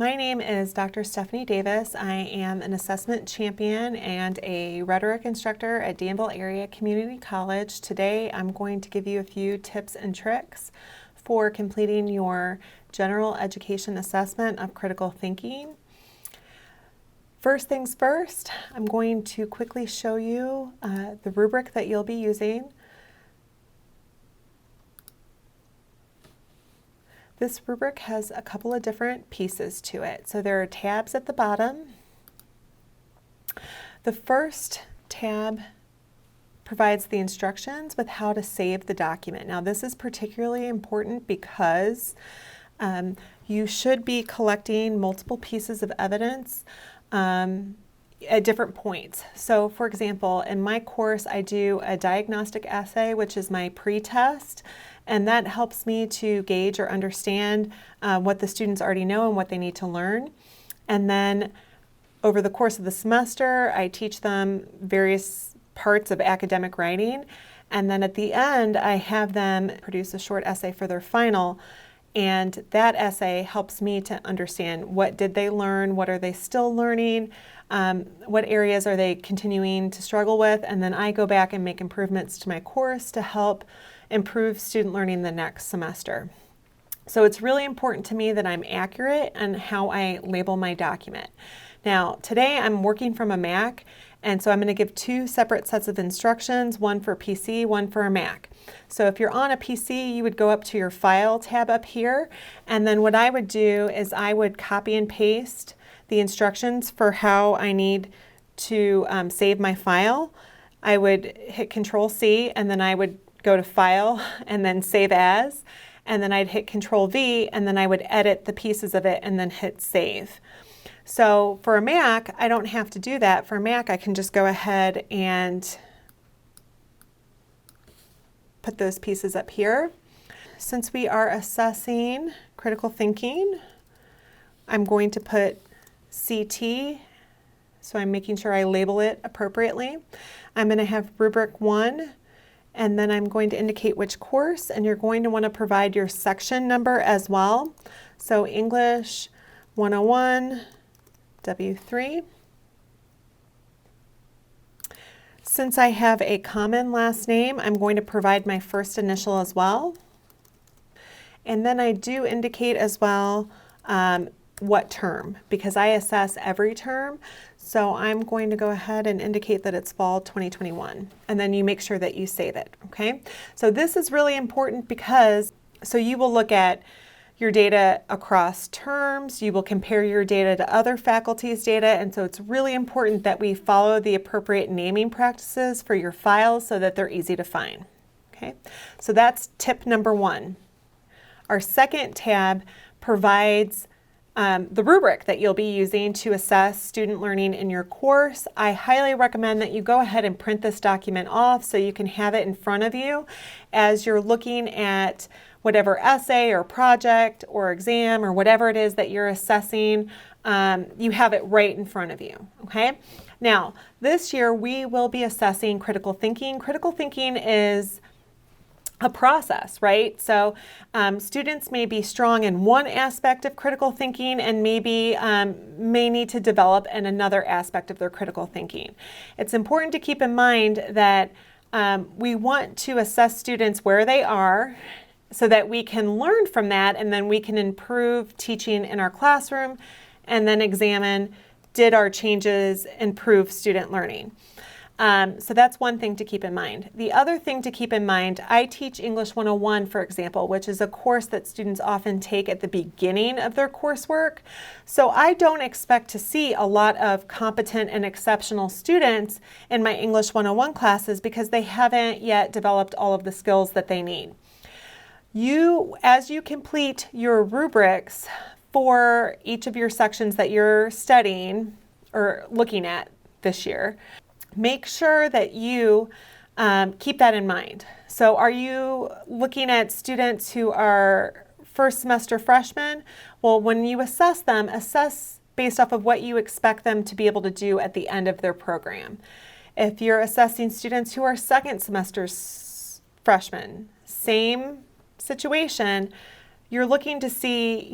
My name is Dr. Stefanie Davis. I am an assessment champion and a rhetoric instructor at Danville Area Community College. Today I'm going to give you a few tips and tricks for completing your general education assessment of critical thinking. First things first, I'm going to quickly show you the rubric that you'll be using. This rubric has a couple of different pieces to it. So there are tabs at the bottom. The first tab provides the instructions with how to save the document. Now this is particularly important because you should be collecting multiple pieces of evidence at different points. So for example, in my course I do a diagnostic essay, which is my pre-test, and that helps me to gauge or understand what the students already know and what they need to learn. And then over the course of the semester, I teach them various parts of academic writing. And then at the end, I have them produce a short essay for their final. And that essay helps me to understand what did they learn, what are they still learning, what areas are they continuing to struggle with, and then I go back and make improvements to my course to help improve student learning the next semester. So it's really important to me that I'm accurate in how I label my document. Now today I'm working from a Mac, and so I'm going to give two separate sets of instructions, one for PC, one for a Mac. So if you're on a PC, you would go up to your File tab up here, and then what I would do is I would copy and paste the instructions for how I need to save my file. I would hit Control-C, and then I would go to File, and then Save As, and then I'd hit Control-V, and then I would edit the pieces of it, and then hit Save. So for a Mac, I don't have to do that. For a Mac, I can just go ahead and put those pieces up here. Since we are assessing critical thinking, I'm going to put CT, so I'm making sure I label it appropriately. I'm going to have rubric 1, and then I'm going to indicate which course, and you're going to want to provide your section number as well. So English 101, W3. Since I have a common last name, I'm going to provide my first initial as well. And then I do indicate as well what term, because I assess every term. So I'm going to go ahead and indicate that it's fall 2021, and then you make sure that you save it, okay? So this is really important because, so you will look at your data across terms, you will compare your data to other faculty's data, and so it's really important that we follow the appropriate naming practices for your files so that they're easy to find, okay? So that's tip number 1. Our second tab provides the rubric that you'll be using to assess student learning in your course. I highly recommend that you go ahead and print this document off so you can have it in front of you as you're looking at whatever essay or project or exam or whatever it is that you're assessing. You have it right in front of you, okay? Now, this year we will be assessing critical thinking. Critical thinking is a process, right? So students may be strong in one aspect of critical thinking and maybe may need to develop in another aspect of their critical thinking. It's important to keep in mind that we want to assess students where they are so that we can learn from that, and then we can improve teaching in our classroom and then examine, did our changes improve student learning? So that's one thing to keep in mind. The other thing to keep in mind, I teach English 101, for example, which is a course that students often take at the beginning of their coursework. So I don't expect to see a lot of competent and exceptional students in my English 101 classes because they haven't yet developed all of the skills that they need. As you complete your rubrics for each of your sections that you're studying or looking at this year, make sure that you keep that in mind. So are you looking at students who are first semester freshmen? Well, when you assess them, assess based off of what you expect them to be able to do at the end of their program. If you're assessing students who are second semester freshmen, same situation. You're looking to see,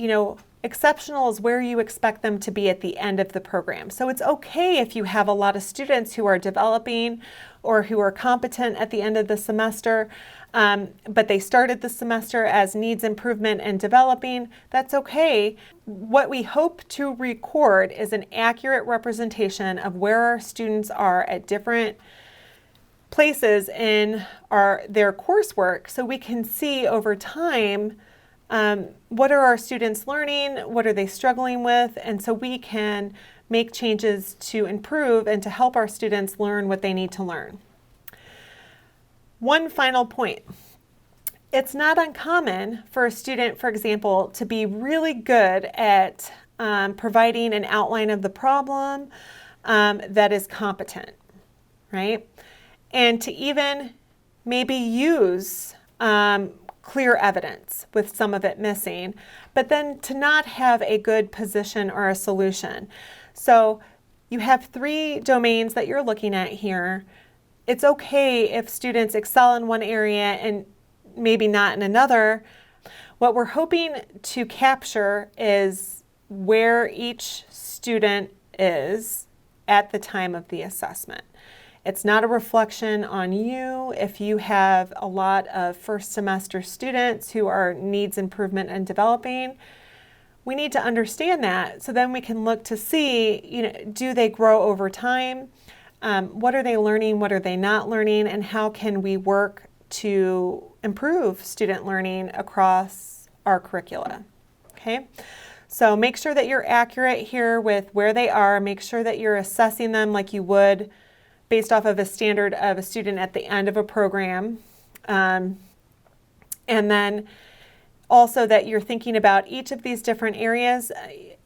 Exceptional is where you expect them to be at the end of the program. So it's okay if you have a lot of students who are developing or who are competent at the end of the semester, but they started the semester as needs improvement and developing. That's okay. What we hope to record is an accurate representation of where our students are at different places in their coursework, so we can see over time what are our students learning, what are they struggling with, and so we can make changes to improve and to help our students learn what they need to learn. One final point. It's not uncommon for a student, for example, to be really good at providing an outline of the problem that is competent, right? And to even maybe use clear evidence with some of it missing, but then to not have a good position or a solution. So you have 3 domains that you're looking at here. It's okay if students excel in one area and maybe not in another. What we're hoping to capture is where each student is at the time of the assessment. It's not a reflection on you if you have a lot of first semester students who are needs improvement and developing. We need to understand that, so then we can look to see, do they grow over time? What are they learning? What are they not learning? And how can we work to improve student learning across our curricula? Okay, so make sure that you're accurate here with where they are. Make sure that you're assessing them like you would based off of a standard of a student at the end of a program. And then also that you're thinking about each of these different areas,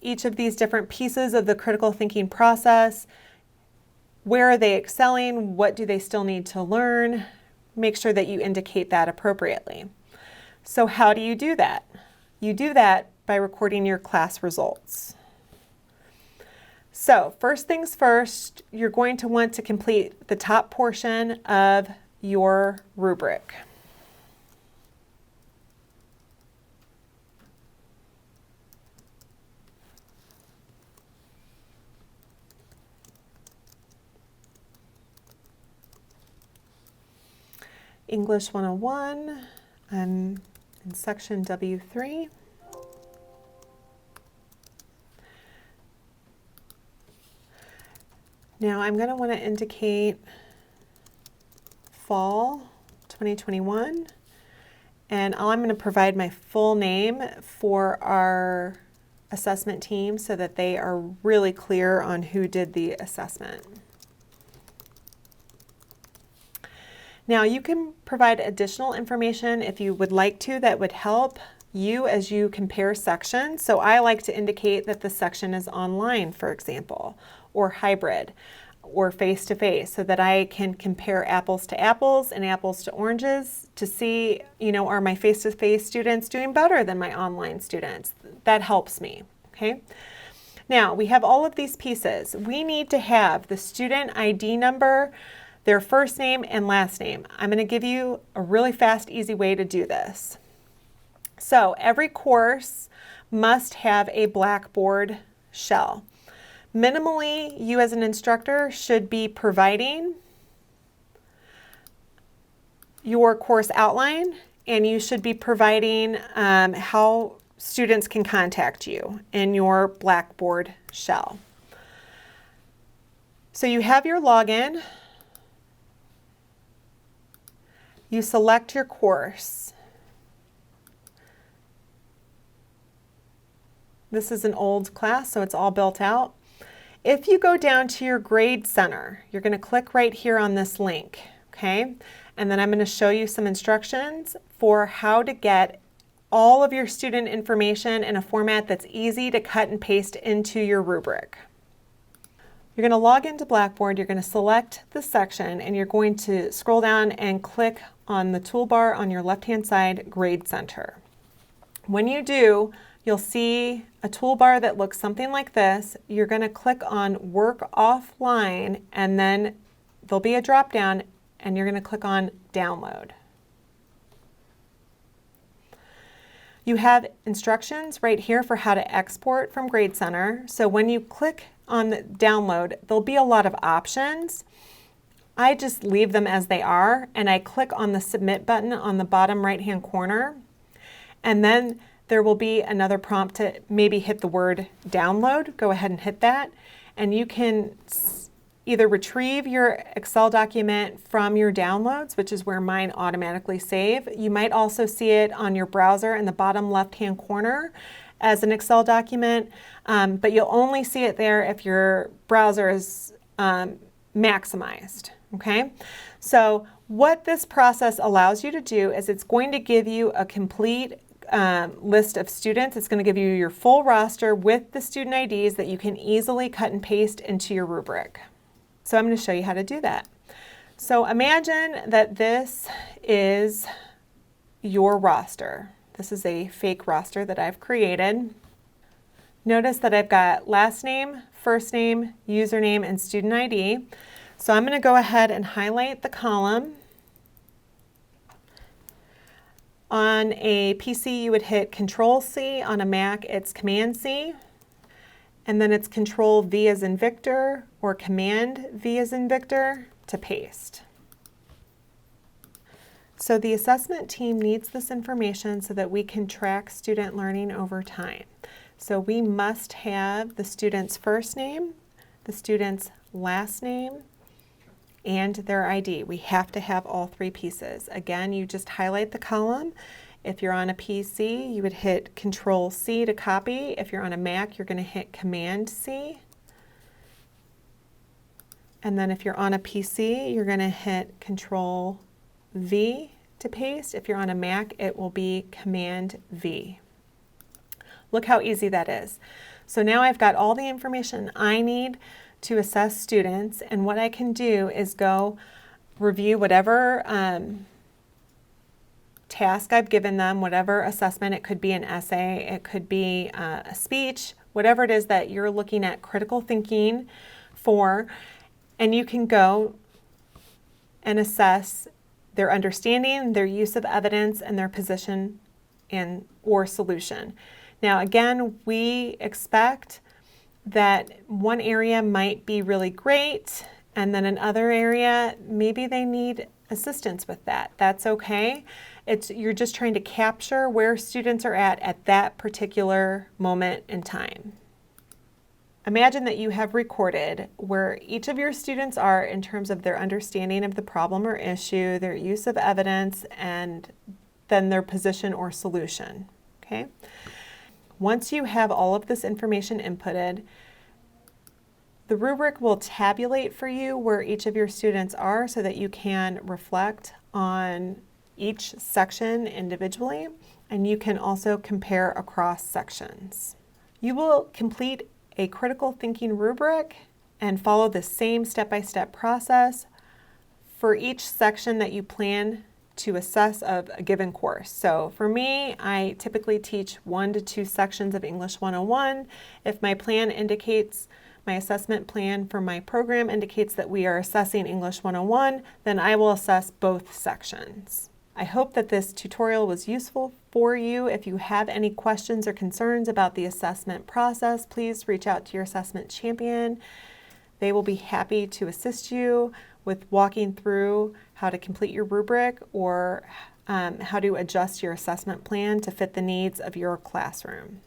each of these different pieces of the critical thinking process. Where are they excelling? What do they still need to learn? Make sure that you indicate that appropriately. So how do you do that? You do that by recording your class results. So first things first, you're going to want to complete the top portion of your rubric. English 101, I'm in section W3. Now I'm going to want to indicate fall 2021, and I'm going to provide my full name for our assessment team so that they are really clear on who did the assessment. Now you can provide additional information if you would like to that would help you as you compare sections. So I like to indicate that the section is online, for example, or hybrid, or face-to-face, so that I can compare apples to apples and apples to oranges to see, are my face-to-face students doing better than my online students? That helps me, okay? Now, we have all of these pieces. We need to have the student ID number, their first name and last name. I'm going to give you a really fast, easy way to do this. So every course must have a Blackboard shell. Minimally, you as an instructor should be providing your course outline, and you should be providing how students can contact you in your Blackboard shell. So you have your login. You select your course. This is an old class, so it's all built out. If you go down to your grade center, you're going to click right here on this link, okay? And then I'm going to show you some instructions for how to get all of your student information in a format that's easy to cut and paste into your rubric. You're going to log into Blackboard, you're going to select the section, and you're going to scroll down and click on the toolbar on your left-hand side, Grade Center. When you do, you'll see a toolbar that looks something like this. You're going to click on Work Offline, and then there'll be a drop-down, and you're going to click on Download. You have instructions right here for how to export from Grade Center. So when you click on the download, there'll be a lot of options. I just leave them as they are, and I click on the submit button on the bottom right-hand corner, and then there will be another prompt to maybe hit the word download. Go ahead and hit that, and you can either retrieve your Excel document from your downloads, which is where mine automatically save. You might also see it on your browser in the bottom left-hand corner as an Excel document, but you'll only see it there if your browser is maximized, okay? So what this process allows you to do is it's going to give you a complete list of students. It's going to give you your full roster with the student IDs that you can easily cut and paste into your rubric. So I'm going to show you how to do that. So imagine that this is your roster. This is a fake roster that I've created. Notice that I've got last name, first name, username, and student ID. So I'm going to go ahead and highlight the column. On a PC, you would hit Control-C. On a Mac, it's Command-C. And then it's Control-V as in Victor or Command-V as in Victor to paste. So the assessment team needs this information so that we can track student learning over time. So we must have the student's first name, the student's last name, and their ID. We have to have all three pieces. Again, you just highlight the column. If you're on a PC, you would hit Control-C to copy. If you're on a Mac, you're going to hit Command-C. And then if you're on a PC, you're going to hit Control-V to paste. If you're on a Mac, it will be Command-V. Look how easy that is. So now I've got all the information I need to assess students, and what I can do is go review whatever task I've given them, whatever assessment. It could be an essay, it could be a speech, whatever it is that you're looking at critical thinking for, and you can go and assess their understanding, their use of evidence, and their position and or solution. Now again, we expect that one area might be really great, and then another area, maybe they need assistance with that. That's okay. You're just trying to capture where students are at that particular moment in time. Imagine that you have recorded where each of your students are in terms of their understanding of the problem or issue, their use of evidence, and then their position or solution, okay? Once you have all of this information inputted, the rubric will tabulate for you where each of your students are so that you can reflect on each section individually, and you can also compare across sections. You will complete a critical thinking rubric and follow the same step-by-step process for each section that you plan to assess of a given course. So for me, I typically teach 1 to 2 sections of English 101. If my plan indicates, my assessment plan for my program indicates that we are assessing English 101, then I will assess both sections. I hope that this tutorial was useful for you. If you have any questions or concerns about the assessment process, please reach out to your assessment champion. They will be happy to assist you with walking through how to complete your rubric or how to adjust your assessment plan to fit the needs of your classroom.